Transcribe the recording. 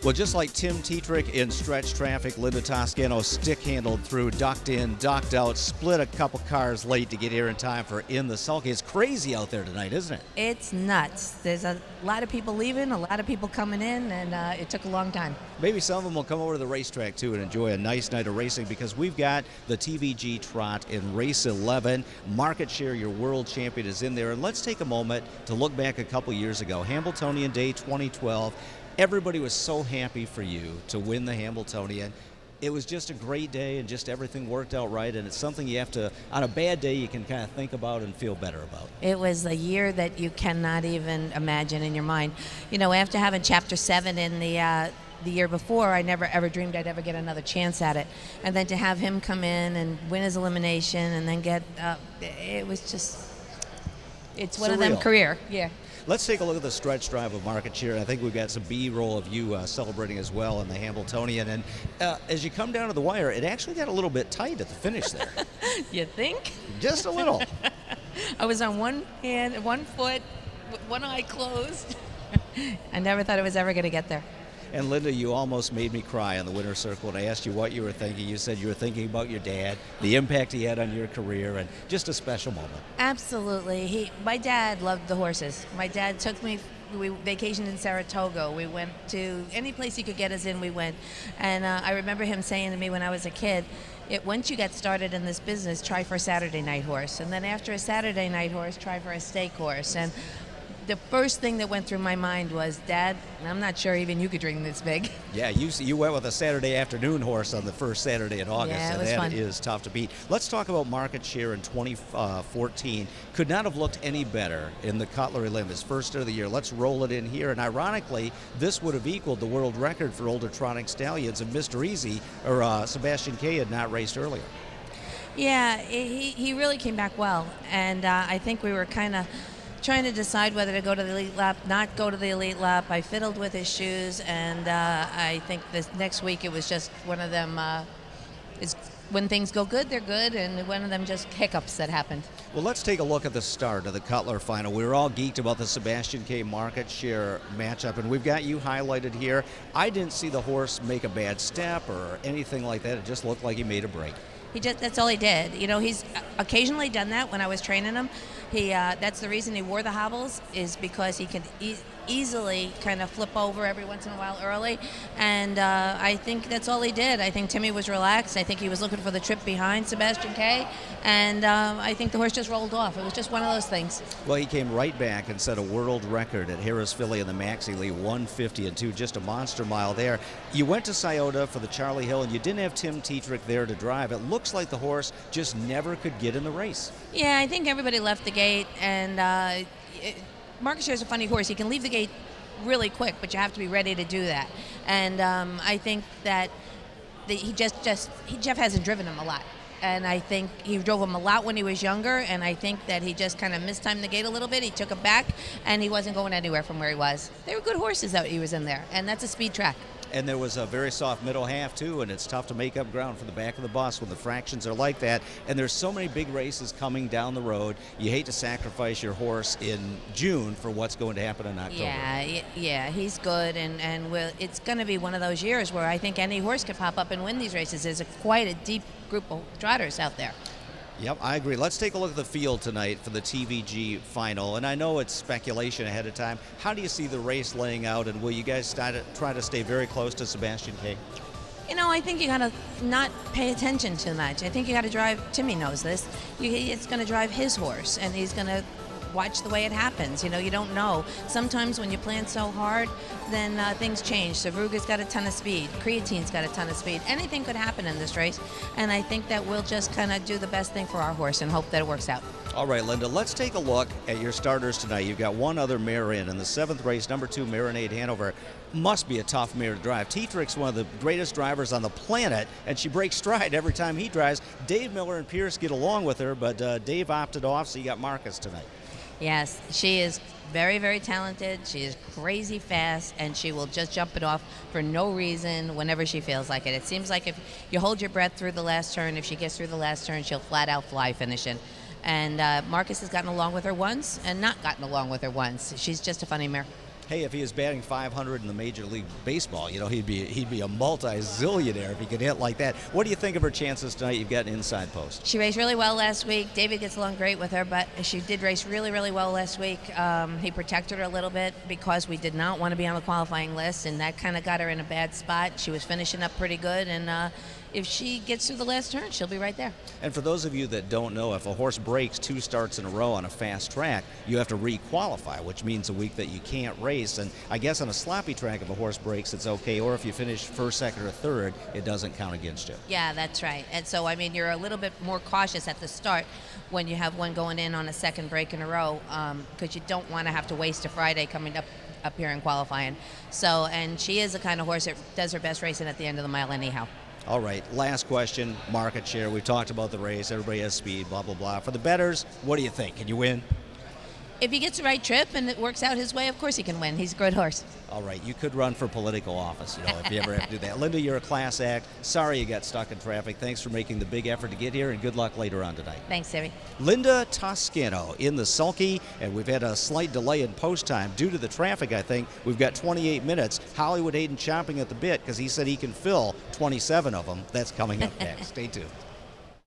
Well, just like Tim Tetrick in stretch traffic, Linda Toscano stick-handled through, ducked in, ducked out, split a couple cars late to get here in time for In the Sulky. It's crazy out there tonight, isn't it? It's nuts. There's a lot of people leaving, a lot of people coming in, and it took a long time. Maybe some of them will come over to the racetrack, too, and enjoy a nice night of racing because we've got the TVG Trot in race 11. Market Share, your world champion, is in there. And let's take a moment to look back a couple years ago, Hambletonian Day 2012. Everybody was so happy for you to win the Hambletonian. It was just a great day, and just everything worked out right, and it's something you have to, on a bad day, you can kind of think about and feel better about. It was a year that you cannot even imagine in your mind. You know, after having Chapter 7 in the year before, I never ever dreamed I'd ever get another chance at it. And then to have him come in and win his elimination and then get, it was just, it's one of them career. Yeah. Let's take a look at the stretch drive of Market Share. I think we've got some B-roll of you celebrating as well in the Hambletonian. And as you come down to the wire, it actually got a little bit tight at the finish there. You think? Just a little. I was on one hand, one foot, one eye closed. I never thought it was ever going to get there. And Linda, you almost made me cry on the winner's circle when I asked you what you were thinking. You said you were thinking about your dad, the impact he had on your career, and just a special moment. Absolutely. My dad loved the horses. My dad took me, we vacationed in Saratoga. We went to any place he could get us in, we went. And I remember him saying to me when I was a kid, once you get started in this business, try for a Saturday night horse. And then after a Saturday night horse, try for a stake horse. And the first thing that went through my mind was, Dad, I'm not sure even you could dream this big. Yeah, you went with a Saturday afternoon horse on the first Saturday in August, yeah, and that is tough to beat. Let's talk about Market Share in 2014. Could not have looked any better in the Cutler Elim, his first of the year. Let's roll it in here, and ironically, this would have equaled the world record for older trotting stallions, and Mr. Easy, or Sebastian K, had not raced earlier. Yeah, he really came back well, and I think we were kind of trying to decide whether to go to the elite lap, not go to the elite lap. I fiddled with his shoes, and I think this next week it was just one of them, is when things go good, they're good, and one of them just hiccups that happened. Well, let's take a look at the start of the Cutler Final. We were all geeked about the Sebastian K Market Share matchup, and we've got you highlighted here. I didn't see the horse make a bad step or anything like that. It just looked like he made a break. That's all he did. You know, he's occasionally done that when I was training him. That's the reason he wore the hobbles, is because he can easily kind of flip over every once in a while early, and I think that's all he did. I think Timmy was relaxed. I think he was looking for the trip behind Sebastian K, and I think the horse just rolled off. It was just one of those things. Well, he came right back and set a world record at Harris Philly in the Maxi Lee, 150-2, just a monster mile there. You went to Scioto for the Charlie Hill, and you didn't have Tim Tetrick there to drive. It looks like the horse just never could get in the race. Yeah, I think everybody left the gate, and Market Share is a funny horse. He can leave the gate really quick, but you have to be ready to do that. And I think that Jeff hasn't driven him a lot. And I think he drove him a lot when he was younger, and I think that he just kind of mistimed the gate a little bit. He took it back, and he wasn't going anywhere from where he was. They were good horses that he was in there, and that's a speed track. And there was a very soft middle half, too, and it's tough to make up ground for the back of the bus when the fractions are like that. And there's so many big races coming down the road. You hate to sacrifice your horse in June for what's going to happen in October. Yeah, he's good, and it's going to be one of those years where I think any horse could pop up and win these races. There's quite a deep group of trotters out there. Yep, I agree. Let's take a look at the field tonight for the TVG Final. And I know it's speculation ahead of time. How do you see the race laying out, and will you guys try to stay very close to Sebastian K? You know, I think you got to not pay attention too much. I think you got to drive, Timmy knows this, it's going to drive his horse, and he's going to watch the way it happens. You know, you don't know. Sometimes when you plan so hard, then things change. Savruga's got a ton of speed. Creatine's got a ton of speed. Anything could happen in this race, and I think that we'll just kind of do the best thing for our horse and hope that it works out. All right, Linda, let's take a look at your starters tonight. You've got one other mare in the 7th race, number 2, Marinade Hanover. Must be a tough mare to drive. Tetrick's one of the greatest drivers on the planet, and she breaks stride every time he drives. Dave Miller and Pierce get along with her, but Dave opted off, so you got Marcus tonight. Yes, she is very, very talented. She is crazy fast, and she will just jump it off for no reason whenever she feels like it. It seems like if you hold your breath through the last turn, if she gets through the last turn, she'll flat out fly finishing. And Marcus has gotten along with her once and not gotten along with her once. She's just a funny mare. Hey, if he was batting 500 in the Major League Baseball, you know, he'd be a multi-zillionaire if he could hit like that. What do you think of her chances tonight? You've got an inside post. She raced really well last week. David gets along great with her, but she did race really, really well last week. He protected her a little bit because we did not want to be on the qualifying list, and that kind of got her in a bad spot. She was finishing up pretty good, and if she gets through the last turn, she'll be right there. And for those of you that don't know, if a horse breaks 2 starts in a row on a fast track, you have to re-qualify, which means a week that you can't race. And I guess on a sloppy track, if a horse breaks, it's okay. Or if you finish first, second, or third, it doesn't count against you. Yeah, that's right. And so, I mean, you're a little bit more cautious at the start when you have one going in on a second break in a row, because you don't want to have to waste a Friday coming up here in qualifying. So, and she is the kind of horse that does her best racing at the end of the mile anyhow. All right, last question, market share. We've talked about the race. Everybody has speed, blah, blah, blah. For the bettors, what do you think? Can you win? If he gets the right trip and it works out his way, of course he can win. He's a good horse. All right, you could run for political office, you know, if you ever have to do that. Linda, you're a class act. Sorry you got stuck in traffic. Thanks for making the big effort to get here, and good luck later on tonight. Thanks, Timmy. Linda Toscano in the Sulky, and we've had a slight delay in post time due to the traffic, I think. We've got 28 minutes. Hollywood Hayden chomping at the bit because he said he can fill 27 of them. That's coming up next. Stay tuned.